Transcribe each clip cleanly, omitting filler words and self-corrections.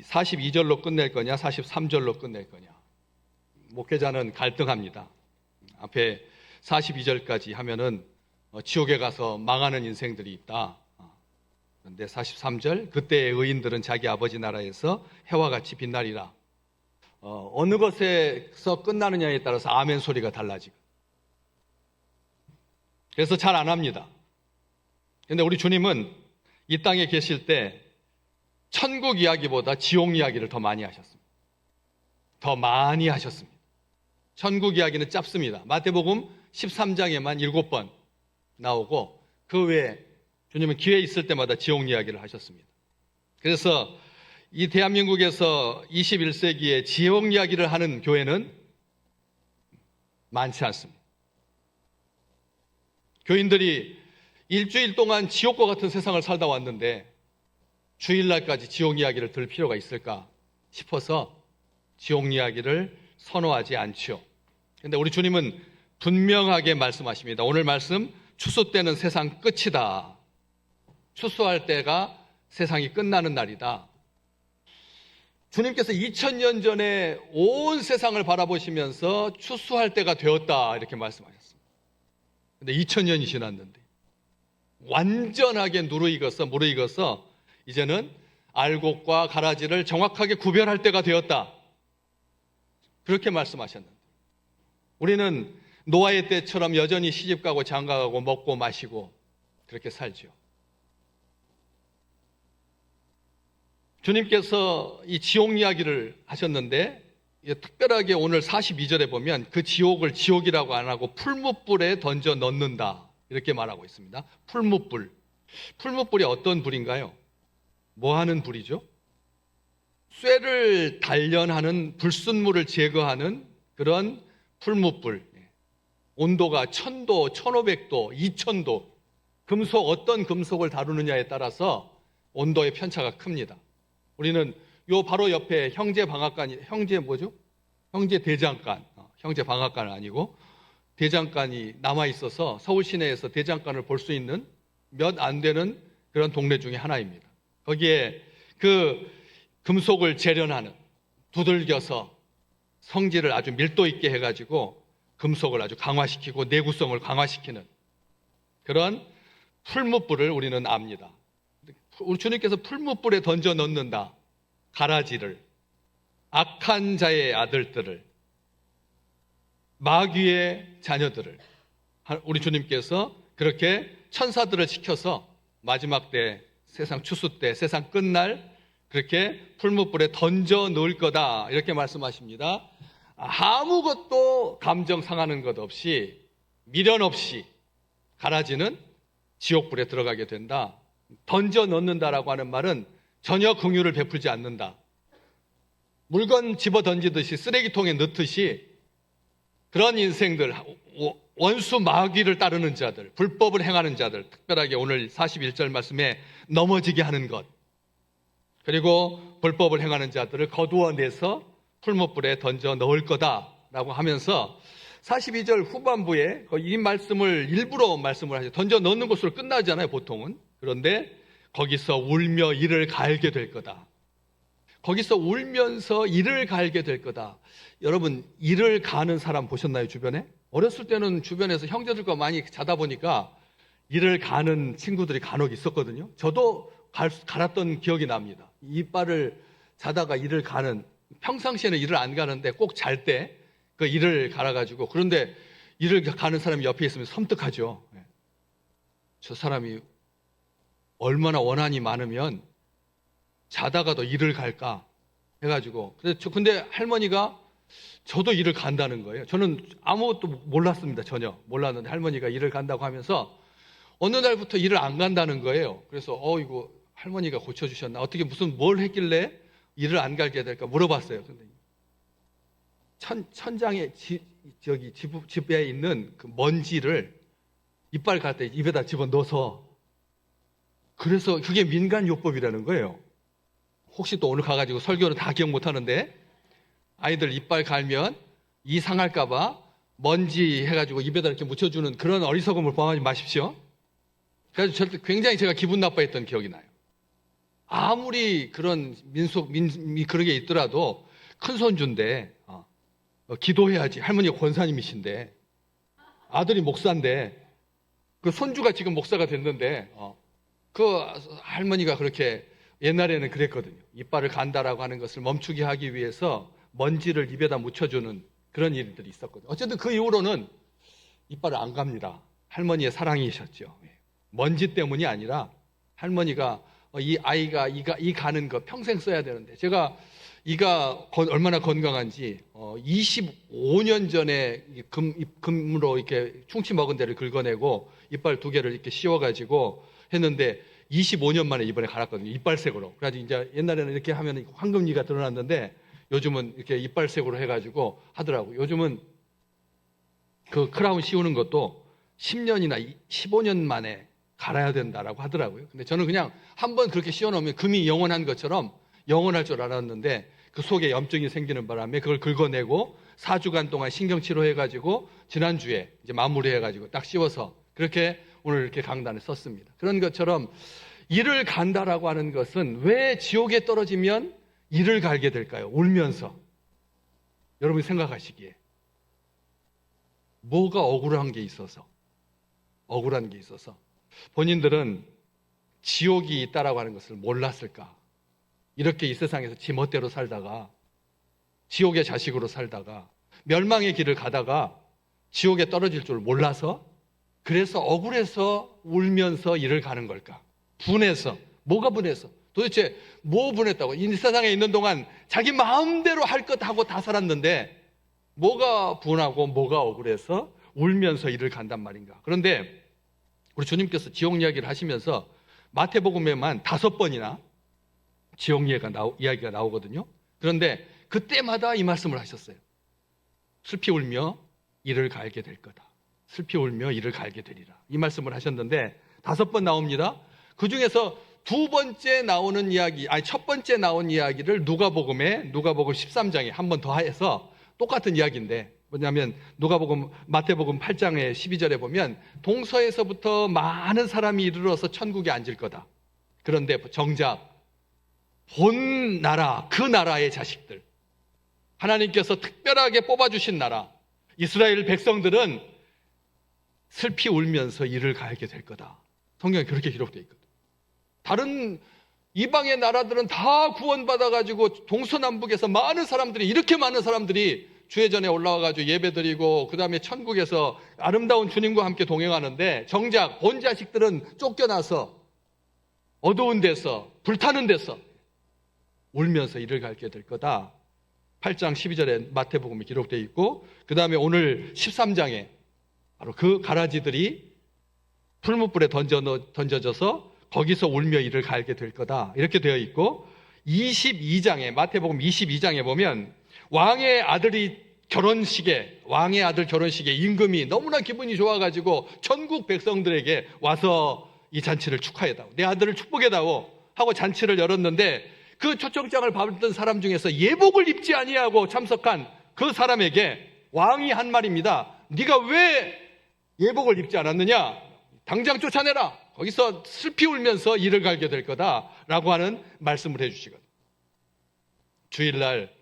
42절로 끝낼 거냐 43절로 끝낼 거냐. 목회자는 갈등합니다. 앞에 42절까지 하면은 지옥에 가서 망하는 인생들이 있다. 그런데 43절, 그때의 의인들은 자기 아버지 나라에서 해와 같이 빛나리라. 어느 것에서 끝나느냐에 따라서 아멘 소리가 달라지고. 그래서 잘 안 합니다. 그런데 우리 주님은 이 땅에 계실 때 천국 이야기보다 지옥 이야기를 더 많이 하셨습니다. 더 많이 하셨습니다. 천국 이야기는 짧습니다. 마태복음 13장에만 7번 나오고 그 외에 주님은 기회 있을 때마다 지옥 이야기를 하셨습니다. 그래서 이 대한민국에서 21세기에 지옥 이야기를 하는 교회는 많지 않습니다. 교인들이 일주일 동안 지옥과 같은 세상을 살다 왔는데 주일날까지 지옥 이야기를 들을 필요가 있을까 싶어서 지옥 이야기를 선호하지 않죠. 그런데 우리 주님은 분명하게 말씀하십니다. 오늘 말씀, 추수 때는 세상 끝이다. 추수할 때가 세상이 끝나는 날이다. 주님께서 2000년 전에 온 세상을 바라보시면서 추수할 때가 되었다 이렇게 말씀하셨습니다. 그런데 2000년이 지났는데 완전하게 무르익어서 이제는 알곡과 가라지를 정확하게 구별할 때가 되었다. 그렇게 말씀하셨는데 우리는 노아의 때처럼 여전히 시집가고 장가가고 먹고 마시고 그렇게 살죠. 주님께서 이 지옥 이야기를 하셨는데 특별하게 오늘 42절에 보면 그 지옥을 지옥이라고 안 하고 풀무불에 던져 넣는다 이렇게 말하고 있습니다. 풀무불. 풀무불이 어떤 불인가요? 뭐 하는 불이죠? 쇠를 단련하는 불순물을 제거하는 그런 풀무불. 온도가 1000도, 1500도, 2000도. 금속, 어떤 금속을 다루느냐에 따라서 온도의 편차가 큽니다. 우리는 요 바로 옆에 형제 대장간, 형제 방앗간은 아니고 대장간이 남아 있어서 서울 시내에서 대장간을 볼 수 있는 몇 안 되는 그런 동네 중에 하나입니다. 거기에 그 금속을 재련하는, 두들겨서 성질을 아주 밀도 있게 해가지고 금속을 아주 강화시키고 내구성을 강화시키는 그런 풀무불을 우리는 압니다. 우리 주님께서 풀무불에 던져 넣는다. 가라지를, 악한 자의 아들들을, 마귀의 자녀들을 우리 주님께서 그렇게 천사들을 시켜서 마지막 때, 세상 추수 때, 세상 끝날 그렇게 풀무불에 던져 넣을 거다 이렇게 말씀하십니다. 아무것도 감정 상하는 것 없이, 미련 없이 가라지는 지옥불에 들어가게 된다. 던져 넣는다라고 하는 말은 전혀 긍휼을 베풀지 않는다. 물건 집어 던지듯이 쓰레기통에 넣듯이 그런 인생들, 원수 마귀를 따르는 자들, 불법을 행하는 자들, 특별하게 오늘 41절 말씀에 넘어지게 하는 것, 그리고 불법을 행하는 자들을 거두어내서 풀무불에 던져 넣을 거다라고 하면서 42절 후반부에 이 말씀을 일부러 말씀을 하죠. 던져 넣는 것으로 끝나잖아요, 보통은. 그런데 거기서 울며 이를 갈게 될 거다. 거기서 울면서 이를 갈게 될 거다. 여러분, 이를 가는 사람 보셨나요, 주변에? 어렸을 때는 주변에서 형제들과 많이 자다 보니까 이를 가는 친구들이 간혹 있었거든요. 저도 갈았던 기억이 납니다. 이빨을 자다가 이를 가는, 평상시에는 이를 안 가는데 꼭 잘 때 그 이를 갈아가지고, 그런데 이를 가는 사람이 옆에 있으면 섬뜩하죠. 저 사람이 얼마나 원한이 많으면 자다가도 이를 갈까 해가지고. 근데 할머니가 저도 이를 간다는 거예요. 저는 아무것도 몰랐습니다. 전혀 몰랐는데 할머니가 이를 간다고 하면서 어느 날부터 이를 안 간다는 거예요. 그래서 이거 할머니가 고쳐주셨나? 어떻게 뭘 했길래 이를 안 갈게 될까 물어봤어요. 근데 천장에 집에 있는 그 먼지를 이빨 갈 때 입에다 집어 넣어서, 그래서 그게 민간요법이라는 거예요. 혹시 또 오늘 가가지고 설교는 다 기억 못하는데 아이들 이빨 갈면 이 상할까봐 먼지 해가지고 입에다 이렇게 묻혀주는 그런 어리석음을 범하지 마십시오. 그래서 굉장히 제가 기분 나빠했던 기억이 나요. 아무리 그런 그런 게 있더라도 큰 손주인데 기도해야지. 할머니가 권사님이신데 아들이 목사인데 그 손주가 지금 목사가 됐는데 그 할머니가 그렇게 옛날에는 그랬거든요. 이빨을 간다라고 하는 것을 멈추게 하기 위해서 먼지를 입에다 묻혀주는 그런 일들이 있었거든요. 어쨌든 그 이후로는 이빨을 안 갑니다. 할머니의 사랑이셨죠. 먼지 때문이 아니라 할머니가 이 아이가 이 가는 거 평생 써야 되는데, 제가 이가 얼마나 건강한지 25년 전에 금으로 이렇게 충치 먹은 데를 긁어내고 이빨 2개를 이렇게 씌워가지고 했는데 25년 만에 이번에 갈았거든요. 이빨색으로. 그래가지고 이제 옛날에는 이렇게 하면 황금리가 드러났는데 요즘은 이렇게 이빨색으로 해가지고 하더라고요. 요즘은 그 크라운 씌우는 것도 10년이나 15년 만에 갈아야 된다라고 하더라고요. 근데 저는 그냥 한번 그렇게 씌워놓으면 금이 영원한 것처럼 영원할 줄 알았는데 그 속에 염증이 생기는 바람에 그걸 긁어내고 4주간 동안 신경치료해가지고 지난주에 이제 마무리해가지고 딱 씌워서 그렇게 오늘 이렇게 강단을 썼습니다. 그런 것처럼 이를 간다라고 하는 것은 왜 지옥에 떨어지면 이를 갈게 될까요? 울면서. 여러분이 생각하시기에 뭐가 억울한 게 있어서 본인들은 지옥이 있다라고 하는 것을 몰랐을까? 이렇게 이 세상에서 지 멋대로 살다가 지옥의 자식으로 살다가 멸망의 길을 가다가 지옥에 떨어질 줄 몰라서, 그래서 억울해서 울면서 이를 가는 걸까? 분해서. 뭐가 분해서? 도대체 뭐 분했다고? 이 세상에 있는 동안 자기 마음대로 할 것 하고 다 살았는데 뭐가 분하고 뭐가 억울해서 울면서 이를 간단 말인가? 그런데 우리 주님께서 지옥 이야기를 하시면서 마태복음에만 5번이나 지옥 이야기가 나오거든요. 그런데 그때마다 이 말씀을 하셨어요. 슬피 울며 이를 갈게 될 거다. 슬피 울며 이를 갈게 되리라. 이 말씀을 하셨는데 5번 나옵니다. 그 중에서 첫 번째 나온 이야기를 누가복음 13장에 한 번 더 해서 똑같은 이야기인데, 뭐냐면 마태복음 8장의 12절에 보면 동서에서부터 많은 사람이 이르러서 천국에 앉을 거다. 그런데 정작 본 나라, 그 나라의 자식들, 하나님께서 특별하게 뽑아주신 나라 이스라엘 백성들은 슬피 울면서 이를 갈게 될 거다. 성경에 그렇게 기록되어 있거든. 다른 이방의 나라들은 다 구원받아가지고 동서남북에서 이렇게 많은 사람들이 주의 전에 올라와가지고 예배드리고 그 다음에 천국에서 아름다운 주님과 함께 동행하는데, 정작 본 자식들은 쫓겨나서 어두운 데서, 불타는 데서 울면서 이를 갈게 될 거다. 8장 12절에 마태복음이 기록되어 있고, 그 다음에 오늘 13장에 바로 그 가라지들이 풀무불에 던져져서 거기서 울며 이를 갈게 될 거다. 이렇게 되어 있고, 마태복음 22장에 보면 왕의 아들 결혼식에 임금이 너무나 기분이 좋아가지고 전국 백성들에게 와서 이 잔치를 축하해다오, 내 아들을 축복해다오 하고 잔치를 열었는데, 그 초청장을 받은 사람 중에서 예복을 입지 아니하고 참석한 그 사람에게 왕이 한 말입니다. 네가 왜 예복을 입지 않았느냐? 당장 쫓아내라. 거기서 슬피 울면서 이를 갈게 될 거다라고 하는 말씀을 해주시거든요. 주일날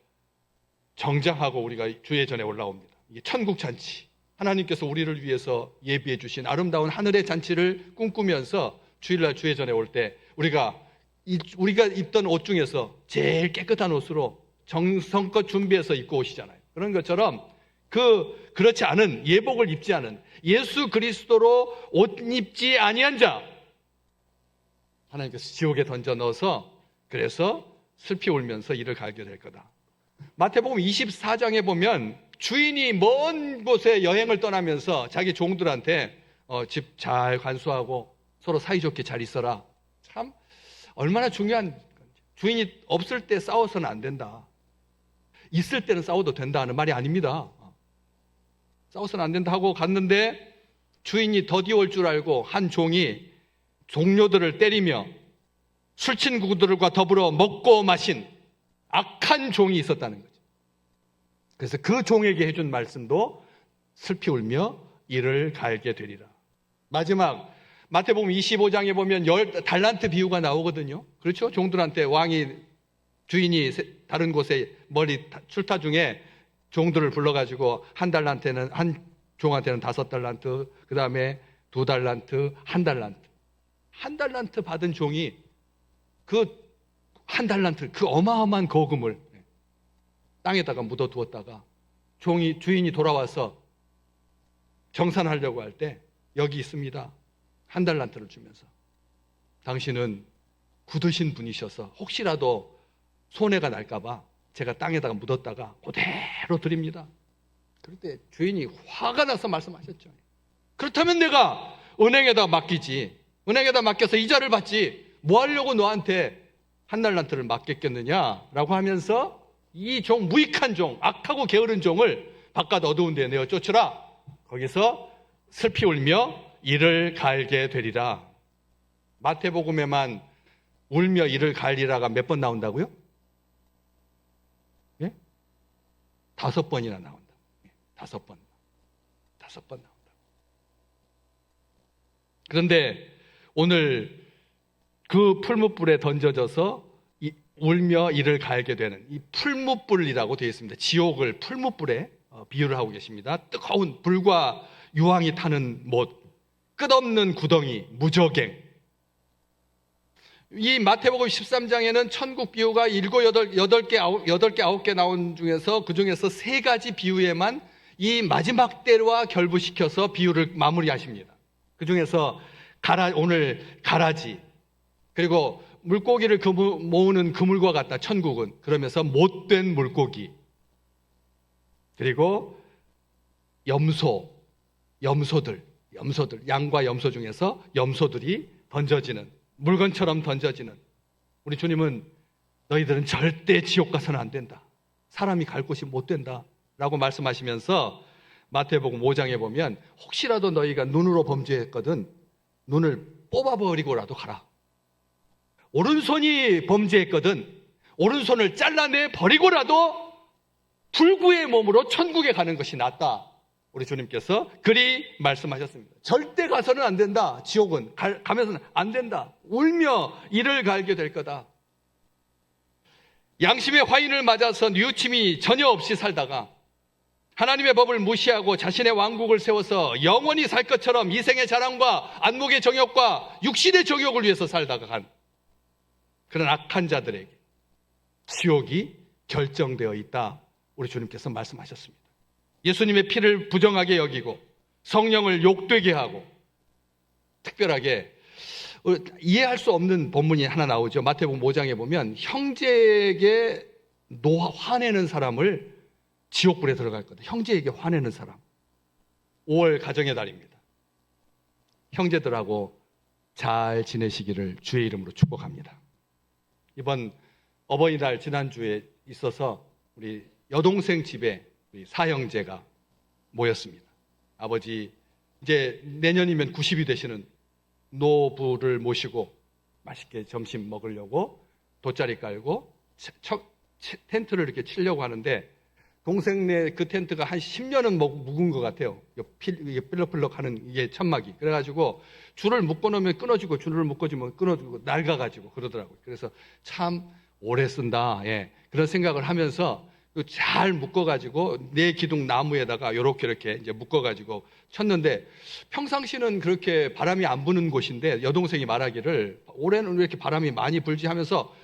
정장하고 우리가 주의 전에 올라옵니다. 이게 천국 잔치, 하나님께서 우리를 위해서 예비해 주신 아름다운 하늘의 잔치를 꿈꾸면서 주일날 주의 전에 올 때 우리가 입던 옷 중에서 제일 깨끗한 옷으로 정성껏 준비해서 입고 오시잖아요. 그런 것처럼 그렇지 않은, 예복을 입지 않은, 예수 그리스도로 옷 입지 아니한 자, 하나님께서 지옥에 던져 넣어서 그래서 슬피 울면서 이를 갈게 될 거다. 마태복음 24장에 보면 주인이 먼 곳에 여행을 떠나면서 자기 종들한테 집 잘 관수하고 서로 사이좋게 잘 있어라. 참 얼마나 중요한 건지. 주인이 없을 때 싸워서는 안 된다. 있을 때는 싸워도 된다는 말이 아닙니다. 싸워서는 안 된다 하고 갔는데 주인이 더디 올 줄 알고 한 종이 동료들을 때리며 술 친구들과 더불어 먹고 마신 악한 종이 있었다는 거죠. 그래서 그 종에게 해준 말씀도 슬피 울며 이를 갈게 되리라. 마지막 마태복음 25장에 보면 10달란트 비유가 나오거든요. 그렇죠? 종들한테 주인이 다른 곳에 멀리 출타 중에 종들을 불러가지고 한 종한테는 5달란트, 그 다음에 2달란트, 1달란트. 1달란트 받은 종이 그 1달란트, 그 어마어마한 거금을 땅에다가 묻어두었다가 주인이 돌아와서 정산하려고 할 때 여기 있습니다. 1달란트를 주면서 당신은 굳으신 분이셔서 혹시라도 손해가 날까봐 제가 땅에다가 묻었다가 그대로 드립니다. 그럴 때 주인이 화가 나서 말씀하셨죠. 그렇다면 내가 은행에다 맡기지. 은행에다 맡겨서 이자를 받지. 뭐 하려고 너한테 1달란트를 맡겼겠느냐라고 하면서 이 종, 무익한 종, 악하고 게으른 종을 바깥 어두운 데에 내어 쫓으라. 거기서 슬피 울며 이를 갈게 되리라. 마태복음에만 울며 이를 갈리라가 몇 번 나온다고요? 예? 5번이나 나온다. 5번. 5번 나온다. 그런데 오늘 그 풀무불에 던져져서 울며 이를 갈게 되는 이 풀무불이라고 되어 있습니다. 지옥을 풀무불에 비유를 하고 계십니다. 뜨거운 불과 유황이 타는 못, 끝없는 구덩이, 무저갱. 이 마태복음 13장에는 천국 비유가 7, 8개, 9개 나온 중에서 그 중에서 3가지 비유에만 이 마지막 때와 결부시켜서 비유를 마무리하십니다. 그 중에서 오늘 가라지, 그리고 물고기를 모으는 그물과 같다, 천국은. 그러면서 못된 물고기, 그리고 염소들, 양과 염소 중에서 염소들이 던져지는, 물건처럼 던져지는. 우리 주님은 너희들은 절대 지옥 가서는 안 된다. 사람이 갈 곳이 못 된다. 라고 말씀하시면서 마태복음 5장에 보면 혹시라도 너희가 눈으로 범죄했거든 눈을 뽑아버리고라도 가라. 오른손이 범죄했거든 오른손을 잘라내 버리고라도 불구의 몸으로 천국에 가는 것이 낫다. 우리 주님께서 그리 말씀하셨습니다. 절대 가서는 안 된다. 지옥은 가면서는 안 된다. 울며 이를 갈게 될 거다. 양심의 화인을 맞아서 뉘우침이 전혀 없이 살다가 하나님의 법을 무시하고 자신의 왕국을 세워서 영원히 살 것처럼 이생의 자랑과 안목의 정욕과 육신의 정욕을 위해서 살다가 간 그런 악한 자들에게 지옥이 결정되어 있다. 우리 주님께서 말씀하셨습니다. 예수님의 피를 부정하게 여기고 성령을 욕되게 하고, 특별하게 이해할 수 없는 본문이 하나 나오죠. 마태복음 5장에 보면 형제에게 화내는 사람을 지옥불에 들어갈 거다. 형제에게 화내는 사람. 5월 가정의 달입니다. 형제들하고 잘 지내시기를 주의 이름으로 축복합니다. 이번 어버이날 지난주에 있어서 우리 여동생 집에 우리 사형제가 모였습니다. 아버지 이제 내년이면 90이 되시는 노부를 모시고 맛있게 점심 먹으려고 돗자리 깔고 텐트를 이렇게 치려고 하는데, 동생네 그 텐트가 한 10년은 묵은 것 같아요. 이게 필럭필럭 하는 이게 천막이. 그래가지고 줄을 묶어놓으면 끊어지고 줄을 묶어주면 끊어지고 낡아가지고 그러더라고요. 그래서 참 오래 쓴다. 예. 그런 생각을 하면서 잘 묶어가지고 내 기둥 나무에다가 이렇게 이제 묶어가지고 쳤는데, 평상시는 그렇게 바람이 안 부는 곳인데 여동생이 말하기를 올해는 왜 이렇게 바람이 많이 불지 하면서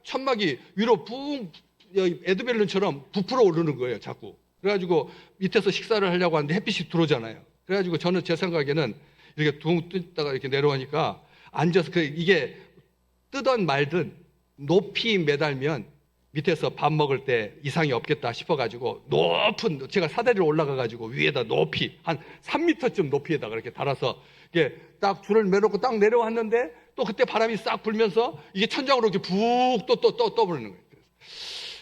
천막이 위로 붕 에드벨룬처럼 부풀어 오르는 거예요, 자꾸. 그래가지고 밑에서 식사를 하려고 하는데 햇빛이 들어오잖아요. 그래가지고 저는 제 생각에는 이렇게 둥 뜨다가 이렇게 내려오니까 앉아서 이게 뜨던 말든 높이 매달면 밑에서 밥 먹을 때 이상이 없겠다 싶어가지고 높은, 제가 사다리로 올라가가지고 위에다 높이 한 3m쯤 높이에다가 이렇게 달아서 이게 딱 줄을 매놓고 딱 내려왔는데 또 그때 바람이 싹 불면서 이게 천장으로 이렇게 푹 떠버리는 거예요.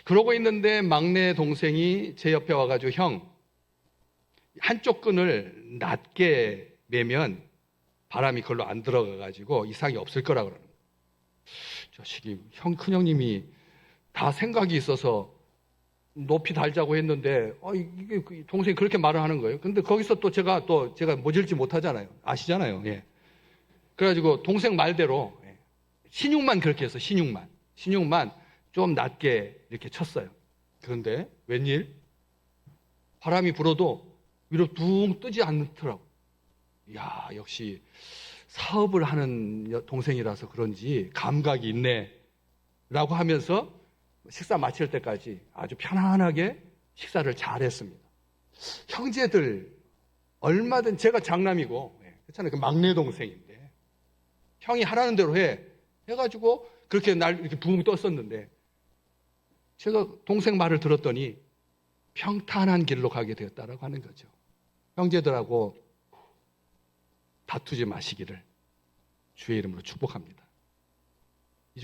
그러고 있는데 막내 동생이 제 옆에 와가지고 형, 한쪽 끈을 낮게 매면 바람이 그걸로 안 들어가가지고 이상이 없을 거라 그러는 거예요. 자식이 큰형님이 다 생각이 있어서 높이 달자고 했는데 이게 동생이 그렇게 말을 하는 거예요. 근데 거기서 또 제가 모질지 못하잖아요. 아시잖아요. 예. 그래가지고 동생 말대로 신육만 그렇게 해서 신육만 좀 낮게 이렇게 쳤어요. 그런데 웬일? 바람이 불어도 위로 둥 뜨지 않더라고. 이야, 역시 사업을 하는 동생이라서 그런지 감각이 있네 라고 하면서 식사 마칠 때까지 아주 편안하게 식사를 잘했습니다. 형제들 얼마든 제가 장남이고 그렇잖아요. 그 막내 동생인데 형이 하라는 대로 해가지고 그렇게 날 이렇게 붕 떴었는데 제가 동생 말을 들었더니 평탄한 길로 가게 되었다라고 하는 거죠. 형제들하고 다투지 마시기를 주의 이름으로 축복합니다.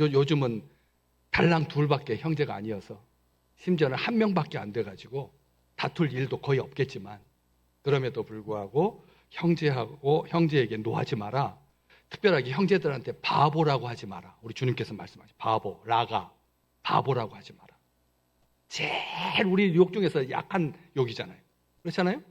요즘은 달랑 둘밖에 형제가 아니어서 심지어는 한 명밖에 안 돼가지고 다툴 일도 거의 없겠지만 그럼에도 불구하고 형제에게 노하지 마라. 특별하게 형제들한테 바보라고 하지 마라. 우리 주님께서 말씀하신 바보, 라가, 바보라고 하지 마라. 제일 우리 욕 중에서 약한 욕이잖아요. 그렇잖아요?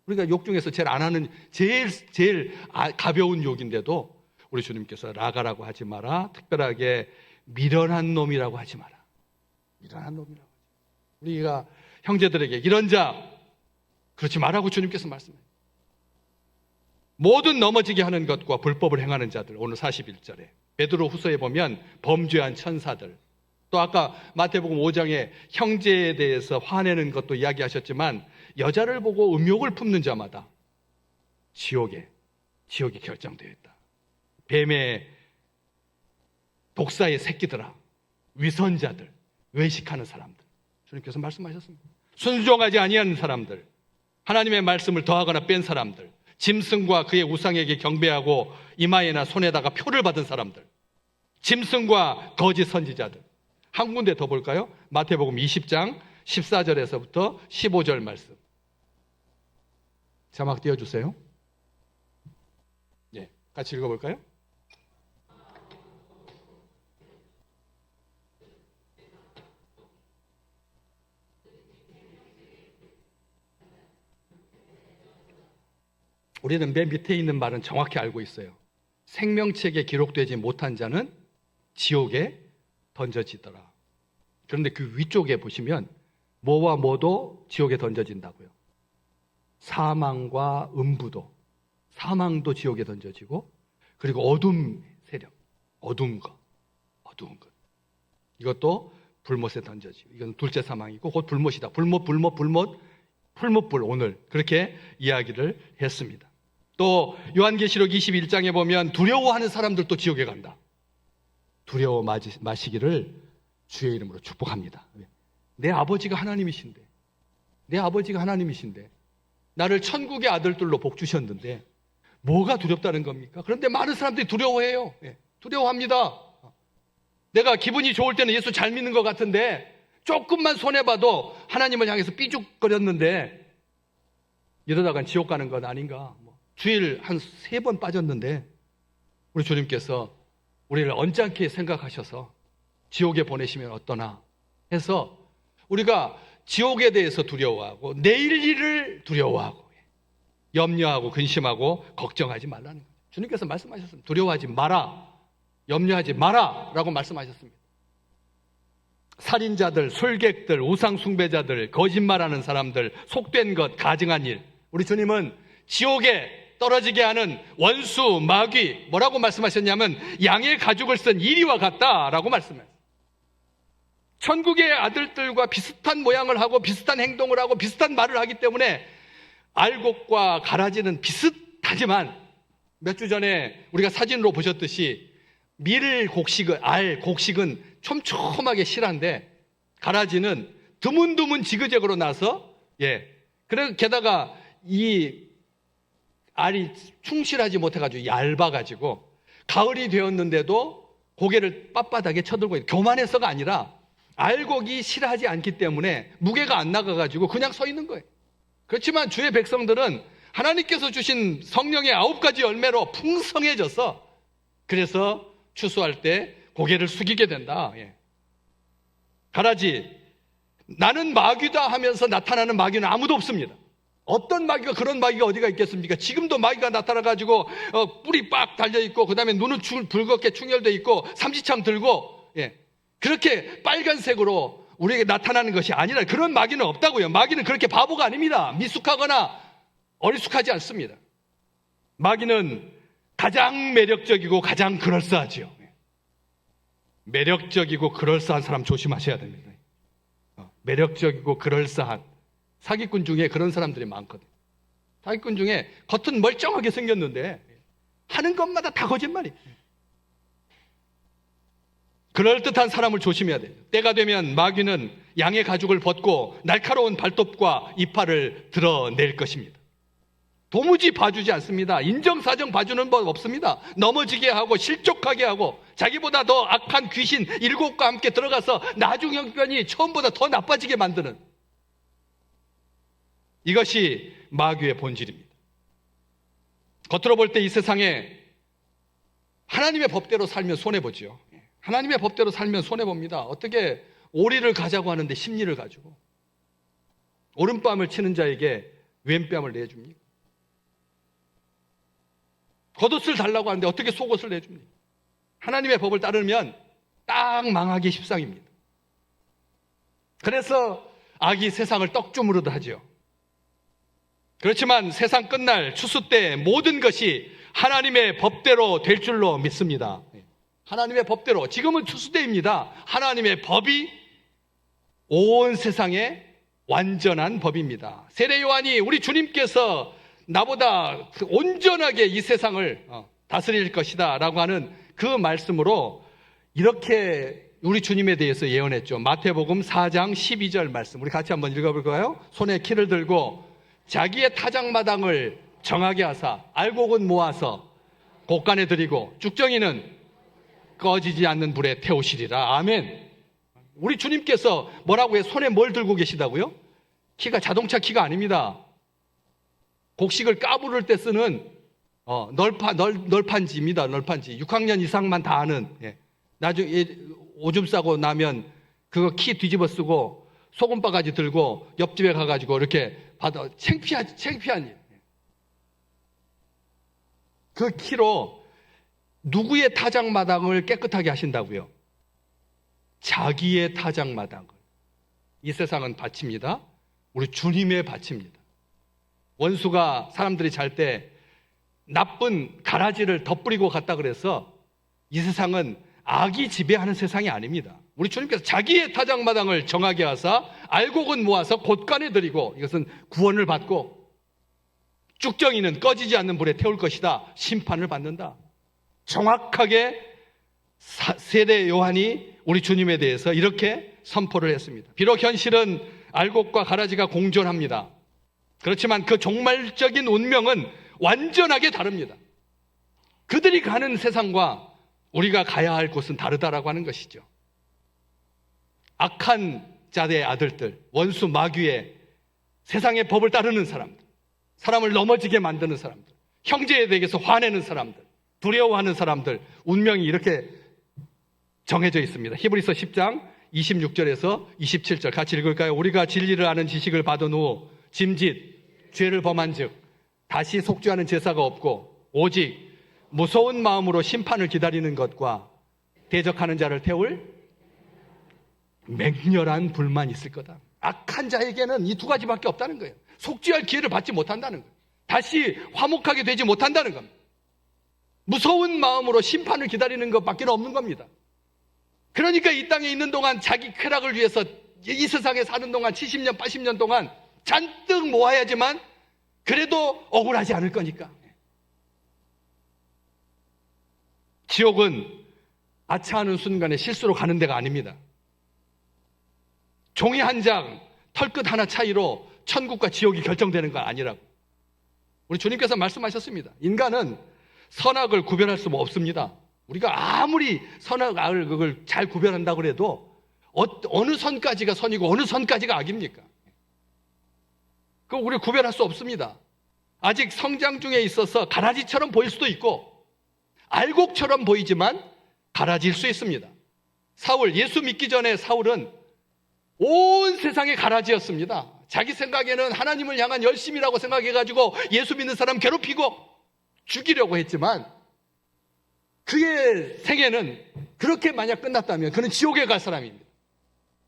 우리가 욕 중에서 제일 안 하는 제일 가벼운 욕인데도 우리 주님께서 라가라고 하지 마라. 특별하게 미련한 놈이라고 하지 마라. 미련한 놈이라고. 우리가 형제들에게 이런 자 그렇지 말라고 주님께서 말씀해요. 모든 넘어지게 하는 것과 불법을 행하는 자들, 오늘 41절에 베드로 후서에 보면 범죄한 천사들, 또 아까 마태복음 5장에 형제에 대해서 화내는 것도 이야기하셨지만 여자를 보고 음욕을 품는 자마다 지옥이 결정되어 있다. 뱀의 독사의 새끼들아, 위선자들, 외식하는 사람들, 주님께서 말씀하셨습니다. 순종하지 아니하는 사람들, 하나님의 말씀을 더하거나 뺀 사람들, 짐승과 그의 우상에게 경배하고 이마에나 손에다가 표를 받은 사람들, 짐승과 거짓 선지자들. 한 군데 더 볼까요? 마태복음 20장 14절에서부터 15절 말씀. 자막 띄워주세요. 네, 같이 읽어볼까요? 우리는 맨 밑에 있는 말은 정확히 알고 있어요. 생명책에 기록되지 못한 자는 지옥에 던져지더라. 그런데 그 위쪽에 보시면 뭐와 뭐도 지옥에 던져진다고요. 사망과 음부도, 사망도 지옥에 던져지고, 그리고 어둠 세력, 어두운 것, 이것도 불못에 던져지고, 이건 둘째 사망이고 곧 불못이다. 풀못불, 오늘 그렇게 이야기를 했습니다. 또 요한계시록 21장에 보면 두려워하는 사람들도 지옥에 간다. 두려워 마시기를 주의 이름으로 축복합니다. 내 아버지가 하나님이신데 나를 천국의 아들들로 복 주셨는데 뭐가 두렵다는 겁니까? 그런데 많은 사람들이 두려워해요. 두려워합니다. 내가 기분이 좋을 때는 예수 잘 믿는 것 같은데 조금만 손해봐도 하나님을 향해서 삐죽거렸는데 이러다간 지옥 가는 건 아닌가. 주일 한 3번 빠졌는데 우리 주님께서 우리를 언짢게 생각하셔서 지옥에 보내시면 어떠나 해서 우리가 지옥에 대해서 두려워하고 내일 일을 두려워하고 염려하고 근심하고 걱정하지 말라는 거예요. 주님께서 말씀하셨습니다. 두려워하지 마라, 염려하지 마라 라고 말씀하셨습니다. 살인자들, 술객들, 우상숭배자들, 거짓말하는 사람들, 속된 것, 가증한 일, 우리 주님은 지옥에 떨어지게 하는 원수, 마귀, 뭐라고 말씀하셨냐면 양의 가죽을 쓴 이리와 같다라고 말씀해요. 천국의 아들들과 비슷한 모양을 하고 비슷한 행동을 하고 비슷한 말을 하기 때문에 알곡과 가라지는 비슷하지만 몇 주 전에 우리가 사진으로 보셨듯이 알 곡식은 촘촘하게 실한데 가라지는 드문드문 지그재그로 나서 그래서 게다가 이 알이 충실하지 못해가지고 얇아가지고 가을이 되었는데도 고개를 빳빳하게 쳐들고 있는, 교만해서가 아니라 알곡이 실하지 않기 때문에 무게가 안 나가가지고 그냥 서 있는 거예요. 그렇지만 주의 백성들은 하나님께서 주신 성령의 9가지 열매로 풍성해져서 그래서 추수할 때 고개를 숙이게 된다. 가라지, 나는 마귀다 하면서 나타나는 마귀는 아무도 없습니다. 어떤 마귀가, 그런 마귀가 어디가 있겠습니까? 지금도 마귀가 나타나가지고 뿔이 빡 달려있고 그 다음에 눈은 붉게 충혈되어 있고 삼지창 들고, 예, 그렇게 빨간색으로 우리에게 나타나는 것이 아니라 그런 마귀는 없다고요. 마귀는 그렇게 바보가 아닙니다. 미숙하거나 어리숙하지 않습니다. 마귀는 가장 매력적이고 가장 그럴싸하지요. 매력적이고 그럴싸한 사람 조심하셔야 됩니다. 매력적이고 그럴싸한 사기꾼 중에 그런 사람들이 많거든요. 사기꾼 중에 겉은 멀쩡하게 생겼는데 하는 것마다 다 거짓말이에요. 그럴듯한 사람을 조심해야 돼요. 때가 되면 마귀는 양의 가죽을 벗고 날카로운 발톱과 이빨을 드러낼 것입니다. 도무지 봐주지 않습니다. 인정사정 봐주는 법 없습니다. 넘어지게 하고 실족하게 하고 자기보다 더 악한 귀신 7과 함께 들어가서 나중 형편이 처음보다 더 나빠지게 만드는, 이것이 마귀의 본질입니다. 겉으로 볼 때 이 세상에 하나님의 법대로 살면 손해보죠. 하나님의 법대로 살면 손해봅니다. 어떻게 오리를 가자고 하는데 심리를 가지고 오른뺨을 치는 자에게 왼뺨을 내줍니까? 겉옷을 달라고 하는데 어떻게 속옷을 내줍니까? 하나님의 법을 따르면 딱 망하기 십상입니다. 그래서 악이 세상을 떡주무르듯 하죠. 그렇지만 세상 끝날 추수 때 모든 것이 하나님의 법대로 될 줄로 믿습니다. 하나님의 법대로, 지금은 추수 때입니다. 하나님의 법이 온 세상에 완전한 법입니다. 세례 요한이 우리 주님께서 나보다 온전하게 이 세상을 다스릴 것이다 라고 하는 그 말씀으로 이렇게 우리 주님에 대해서 예언했죠. 마태복음 4장 12절 말씀, 우리 같이 한번 읽어볼까요? 손에 키를 들고 자기의 타작마당을 정하게 하사 알곡은 모아서 곳간에 들이고 쭉정이는 꺼지지 않는 불에 태우시리라. 아멘. 우리 주님께서 뭐라고 해? 손에 뭘 들고 계시다고요? 키가 자동차 키가 아닙니다. 곡식을 까부를 때 쓰는 널판지입니다. 널판지. 6학년 이상만 다 아는. 예. 나중에 오줌 싸고 나면 그거 키 뒤집어 쓰고 소금바가지 들고 옆집에 가가지고 이렇게 받아. 창피한 일. 그 키로 누구의 타작마당을 깨끗하게 하신다고요? 자기의 타작마당을. 이 세상은 밭입니다. 우리 주님의 밭입니다. 원수가 사람들이 잘 때 나쁜 가라지를 덧뿌리고 갔다 그래서 이 세상은 악이 지배하는 세상이 아닙니다. 우리 주님께서 자기의 타작마당을 정하게 하사 알곡은 모아서 곳간에 들이고, 이것은 구원을 받고, 쭉정이는 꺼지지 않는 불에 태울 것이다. 심판을 받는다. 정확하게 세례 요한이 우리 주님에 대해서 이렇게 선포를 했습니다. 비록 현실은 알곡과 가라지가 공존합니다. 그렇지만 그 종말적인 운명은 완전하게 다릅니다. 그들이 가는 세상과 우리가 가야 할 곳은 다르다라고 하는 것이죠. 악한 자의 아들들, 원수 마귀의 세상의 법을 따르는 사람들, 사람을 넘어지게 만드는 사람들, 형제에 대해서 화내는 사람들, 두려워하는 사람들, 운명이 이렇게 정해져 있습니다. 히브리서 10장 26절에서 27절 같이 읽을까요? 우리가 진리를 아는 지식을 받은 후 짐짓 죄를 범한 즉 다시 속죄하는 제사가 없고 오직 무서운 마음으로 심판을 기다리는 것과 대적하는 자를 태울 맹렬한 불만 있을 거다. 악한 자에게는 이 두 가지밖에 없다는 거예요. 속죄할 기회를 받지 못한다는 거예요. 다시 화목하게 되지 못한다는 겁니다. 무서운 마음으로 심판을 기다리는 것밖에 없는 겁니다. 그러니까 이 땅에 있는 동안 자기 쾌락을 위해서 이 세상에 사는 동안 70년, 80년 동안 잔뜩 모아야지만 그래도 억울하지 않을 거니까. 지옥은 아차하는 순간에 실수로 가는 데가 아닙니다. 종이 한 장, 털끝 하나 차이로 천국과 지옥이 결정되는 건 아니라고. 우리 주님께서 말씀하셨습니다. 인간은 선악을 구별할 수 없습니다. 우리가 아무리 선악을 그걸 잘 구별한다고 해도 어느 선까지가 선이고 어느 선까지가 악입니까? 그거 우리 구별할 수 없습니다. 아직 성장 중에 있어서 가라지처럼 보일 수도 있고 알곡처럼 보이지만 가라지일 수 있습니다. 사울, 예수 믿기 전에 사울은 온 세상의 가라지였습니다. 자기 생각에는 하나님을 향한 열심이라고 생각해가지고 예수 믿는 사람 괴롭히고 죽이려고 했지만 그의 생애는 그렇게 만약 끝났다면 그는 지옥에 갈 사람입니다.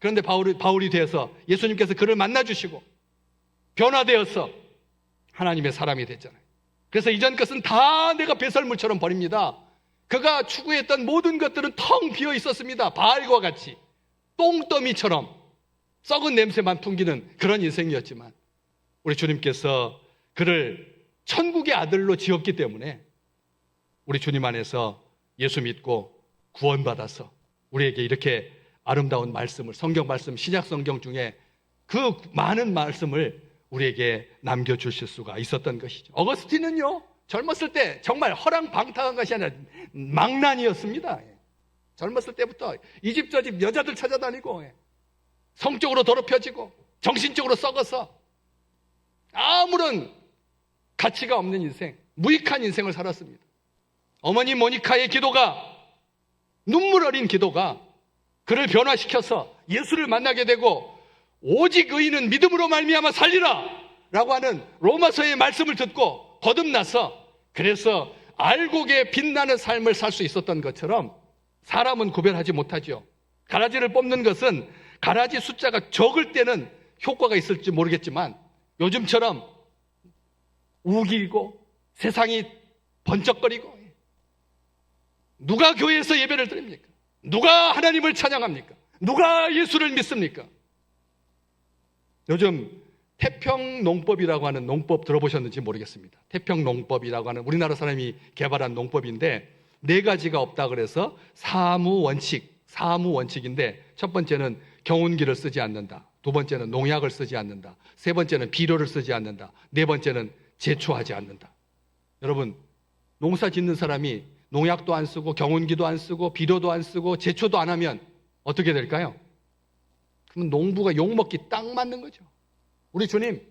그런데 바울이 되어서 예수님께서 그를 만나주시고 변화되어서 하나님의 사람이 됐잖아요. 그래서 이전 것은 다 내가 배설물처럼 버립니다. 그가 추구했던 모든 것들은 텅 비어 있었습니다. 바알과 같이 똥더미처럼 썩은 냄새만 풍기는 그런 인생이었지만 우리 주님께서 그를 천국의 아들로 지었기 때문에 우리 주님 안에서 예수 믿고 구원받아서 우리에게 이렇게 아름다운 말씀을, 성경 말씀, 신약 성경 중에 그 많은 말씀을 우리에게 남겨주실 수가 있었던 것이죠. 어거스틴은요, 젊었을 때 정말 허랑방탕한 것이 아니라 망난이었습니다. 젊었을 때부터 이 집 저 집 여자들 찾아다니고 성적으로 더럽혀지고 정신적으로 썩어서 아무런 가치가 없는 인생, 무익한 인생을 살았습니다. 어머니 모니카의 기도가, 눈물 어린 기도가 그를 변화시켜서 예수를 만나게 되고 오직 의인은 믿음으로 말미암아 살리라 라고 하는 로마서의 말씀을 듣고 거듭나서 그래서 알곡에 빛나는 삶을 살 수 있었던 것처럼 사람은 구별하지 못하죠. 가라지를 뽑는 것은 가라지 숫자가 적을 때는 효과가 있을지 모르겠지만 요즘처럼 우기고 세상이 번쩍거리고 누가 교회에서 예배를 드립니까? 누가 하나님을 찬양합니까? 누가 예수를 믿습니까? 요즘 태평농법이라고 하는 농법 들어보셨는지 모르겠습니다. 태평농법이라고 하는 우리나라 사람이 개발한 농법인데 4가지가 없다 그래서 사무원칙인데 첫 번째는 경운기를 쓰지 않는다. 두 번째는 농약을 쓰지 않는다. 세 번째는 비료를 쓰지 않는다. 네 번째는 제초하지 않는다. 여러분, 농사 짓는 사람이 농약도 안 쓰고 경운기도 안 쓰고 비료도 안 쓰고 제초도 안 하면 어떻게 될까요? 그러면 농부가 욕먹기 딱 맞는 거죠. 우리 주님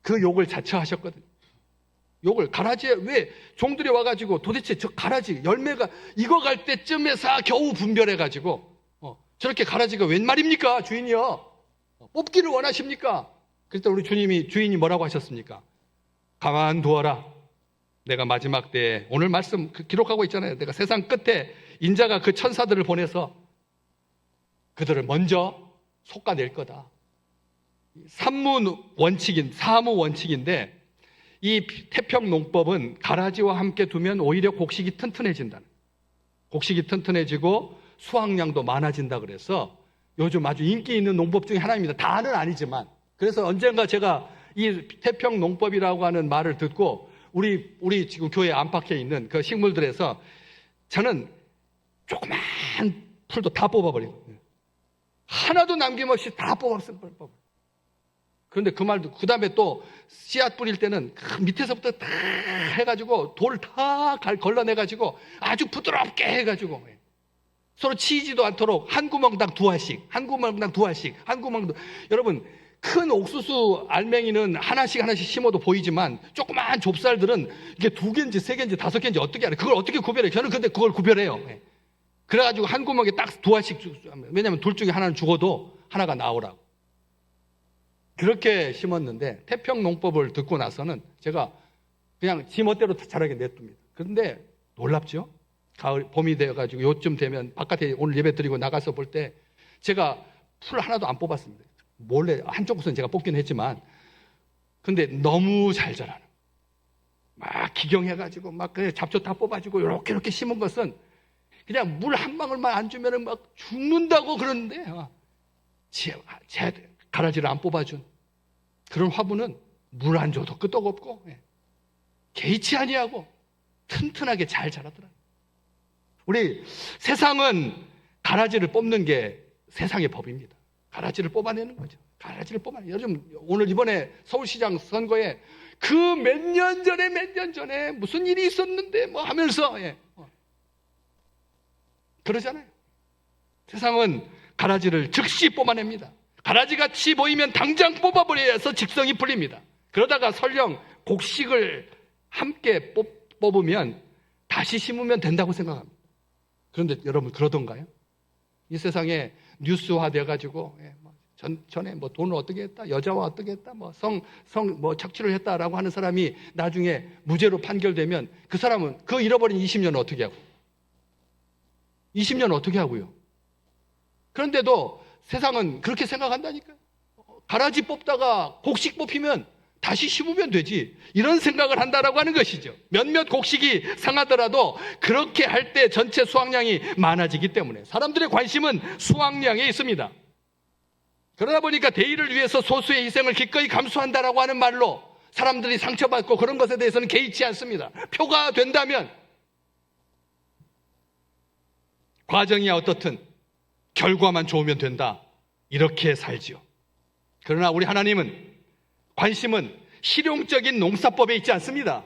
그 욕을 자처하셨거든요. 욕을 가라지에 왜 종들이 와가지고 도대체 저 가라지 열매가 익어갈 때쯤에서 겨우 분별해가지고 저렇게 가라지가 웬 말입니까 주인이요? 뽑기를 원하십니까? 그랬더니 우리 주인이 뭐라고 하셨습니까? 가만두어라. 내가 마지막 때에 오늘 말씀 기록하고 있잖아요. 내가 세상 끝에 인자가 그 천사들을 보내서 그들을 먼저 솎아낼 거다. 사무 원칙인데 이 태평농법은 가라지와 함께 두면 오히려 곡식이 튼튼해진다는, 곡식이 튼튼해지고 수확량도 많아진다 그래서 요즘 아주 인기 있는 농법 중에 하나입니다. 다는 아니지만. 그래서 언젠가 제가 이 태평농법이라고 하는 말을 듣고 우리 지금 교회 안팎에 있는 그 식물들에서 저는 조그만 풀도 다 뽑아버리고 하나도 남김없이 다 뽑았어요. 그런데 그 말도 그 다음에 또 씨앗 뿌릴 때는 그 밑에서부터 다 해가지고 돌 다 걸러내가지고 아주 부드럽게 해가지고 서로 치이지도 않도록 한 구멍당 2알씩, 여러분 큰 옥수수 알맹이는 하나씩 심어도 보이지만 조그만 좁쌀들은 이게 2개인지 3개인지 5개인지 어떻게 알아요? 그걸 어떻게 구별해요? 저는 근데 그걸 구별해요. 그래가지고 한 구멍에 딱 2알씩, 왜냐하면 둘 중에 하나는 죽어도 하나가 나오라고. 그렇게 심었는데 태평농법을 듣고 나서는 제가 그냥 지 멋대로 자라게 냅둡니다. 그런데 놀랍죠? 봄이 되어가지고 요쯤 되면 바깥에 오늘 예배 드리고 나가서 볼 때 제가 풀 하나도 안 뽑았습니다. 몰래 한쪽 곳은 제가 뽑긴 했지만 근데 너무 잘 자라는, 막 기경해가지고 막 그냥 잡초 다 뽑아주고 이렇게 심은 것은 그냥 물 한 방울만 안 주면은 막 죽는다고 그러는데 제 가라지를 안 뽑아준 그런 화분은 물 안 줘도 끄떡없고 개의치 아니하고 튼튼하게 잘 자라더라. 우리 세상은 가라지를 뽑는 게 세상의 법입니다. 가라지를 뽑아내는 거죠. 가라지를 뽑아내는. 요즘 오늘 이번에 서울시장 선거에 그 몇 년 전에 무슨 일이 있었는데 뭐 하면서 그러잖아요. 세상은 가라지를 즉시 뽑아냅니다. 가라지같이 보이면 당장 뽑아버려야 해서 직성이 풀립니다. 그러다가 설령 곡식을 함께 뽑으면 다시 심으면 된다고 생각합니다. 그런데 여러분 그러던가요? 이 세상에 뉴스화 돼가지고 전에 뭐 돈을 어떻게 했다, 여자와 어떻게 했다, 뭐 착취를 했다라고 하는 사람이 나중에 무죄로 판결되면 그 사람은 그 잃어버린 20년을 어떻게 하고? 20년 어떻게 하고요? 그런데도 세상은 그렇게 생각한다니까요. 가라지 뽑다가 곡식 뽑히면 다시 심으면 되지. 이런 생각을 한다라고 하는 것이죠. 몇몇 곡식이 상하더라도 그렇게 할 때 전체 수확량이 많아지기 때문에 사람들의 관심은 수확량에 있습니다. 그러다 보니까 대의를 위해서 소수의 희생을 기꺼이 감수한다라고 하는 말로 사람들이 상처받고 그런 것에 대해서는 개의치 않습니다. 표가 된다면 과정이 어떻든 결과만 좋으면 된다. 이렇게 살지요. 그러나 우리 하나님은 관심은 실용적인 농사법에 있지 않습니다.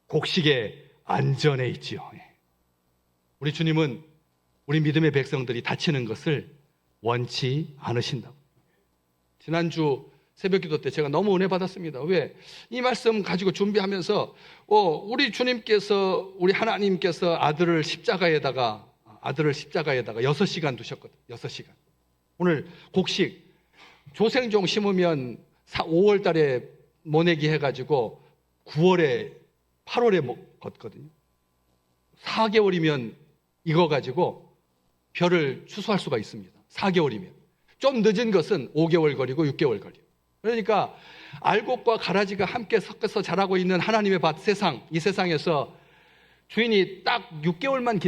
곡식의 안전에 있지요. 우리 주님은 우리 믿음의 백성들이 다치는 것을 원치 않으신다고. 지난주 새벽기도 때 제가 너무 은혜 받았습니다. 왜? 이 말씀 가지고 준비하면서 우리 주님께서, 우리 하나님께서 아들을 십자가에다가 6시간 두셨거든. 6시간. 오늘 곡식 조생종 심으면 5월 달에 모내기 해가지고 9월에 8월에 걷거든요. 4개월이면 익어가지고 벼를 추수할 수가 있습니다. 4개월이면. 좀 늦은 것은 5개월 걸리고 6개월 걸려요. 그러니까 알곡과 가라지가 함께 섞여서 자라고 있는 하나님의 밭 세상, 이 세상에서 주인이 딱 6개월만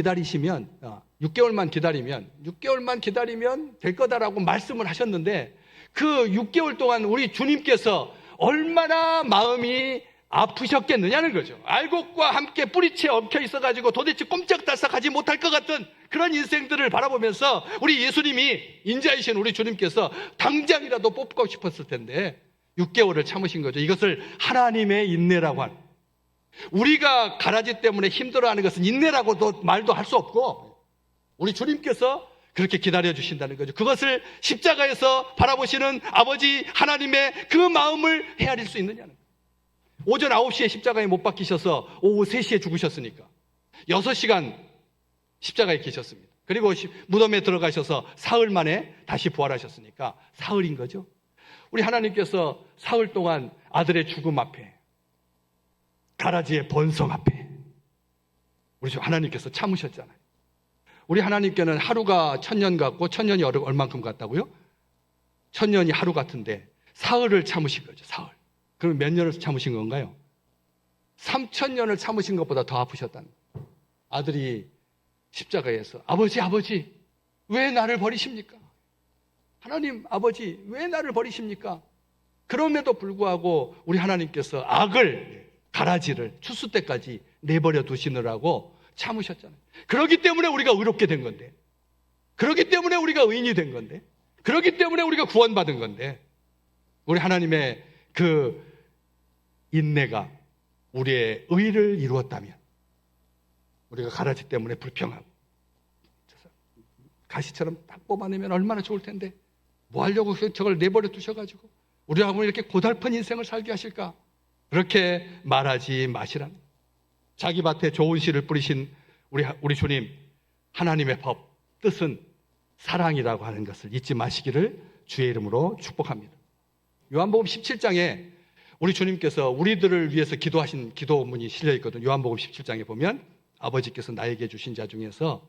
기다리면 될 거다라고 말씀을 하셨는데 그 6개월 동안 우리 주님께서 얼마나 마음이 아프셨겠느냐는 거죠. 알곡과 함께 뿌리채 엉켜 있어가지고 도대체 꼼짝달싹하지 못할 것 같은 그런 인생들을 바라보면서 우리 예수님이, 인자이신 우리 주님께서 당장이라도 뽑고 싶었을 텐데 6개월을 참으신 거죠. 이것을 하나님의 인내라고 하는. 우리가 가라지 때문에 힘들어하는 것은 인내라고도 말도 할 수 없고 우리 주님께서 그렇게 기다려주신다는 거죠. 그것을 십자가에서 바라보시는 아버지 하나님의 그 마음을 헤아릴 수 있느냐는 거예요. 오전 9시에 십자가에 못 박히셔서 오후 3시에 죽으셨으니까 6시간 십자가에 계셨습니다. 그리고 무덤에 들어가셔서 사흘 만에 다시 부활하셨으니까 사흘인 거죠. 우리 하나님께서 사흘 동안 아들의 죽음 앞에, 가라지의 번성 앞에 우리 하나님께서 참으셨잖아요. 우리 하나님께는 하루가 1000년 같고 1000년이 얼만큼 같다고요? 1000년이 하루 같은데 사흘을 참으신 거죠. 사흘. 그럼 몇 년을 참으신 건가요? 3000년을 참으신 것보다 더 아프셨다는 거예요. 아들이 십자가에서 아버지 왜 나를 버리십니까? 하나님 아버지 왜 나를 버리십니까? 그럼에도 불구하고 우리 하나님께서 악을, 가라지를 추수 때까지 내버려 두시느라고 참으셨잖아요. 그렇기 때문에 우리가 의롭게 된 건데, 그렇기 때문에 우리가 의인이 된 건데, 그렇기 때문에 우리가 구원받은 건데, 우리 하나님의 그 인내가 우리의 의를 이루었다면 우리가 가라지 때문에 불평하고 가시처럼 딱 뽑아내면 얼마나 좋을 텐데 뭐 하려고 저걸 내버려 두셔가지고 우리하고 이렇게 고달픈 인생을 살게 하실까? 그렇게 말하지 마시라는, 자기 밭에 좋은 씨를 뿌리신 우리 주님, 하나님의 법, 뜻은 사랑이라고 하는 것을 잊지 마시기를 주의 이름으로 축복합니다. 요한복음 17장에 우리 주님께서 우리들을 위해서 기도하신 기도문이 실려 있거든요. 요한복음 17장에 보면 아버지께서 나에게 주신 자 중에서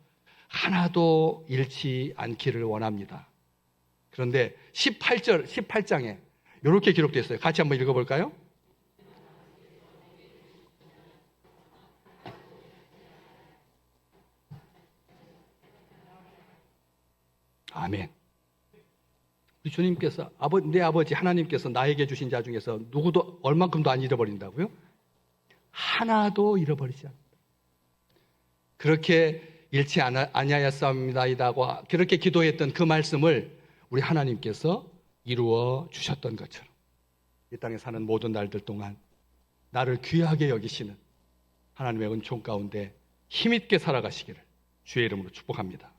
하나도 잃지 않기를 원합니다. 그런데 18장에 이렇게 기록되어 있어요. 같이 한번 읽어볼까요? 아멘. 우리 주님께서 내 아버지 하나님께서 나에게 주신 자 중에서 누구도 얼만큼도 안 잃어버린다고요? 하나도 잃어버리지 않는다. 그렇게 잃지 아니하였사옵니다이다고 그렇게 기도했던 그 말씀을 우리 하나님께서 이루어 주셨던 것처럼 이 땅에 사는 모든 날들 동안 나를 귀하게 여기시는 하나님의 은총 가운데 힘있게 살아가시기를 주의 이름으로 축복합니다.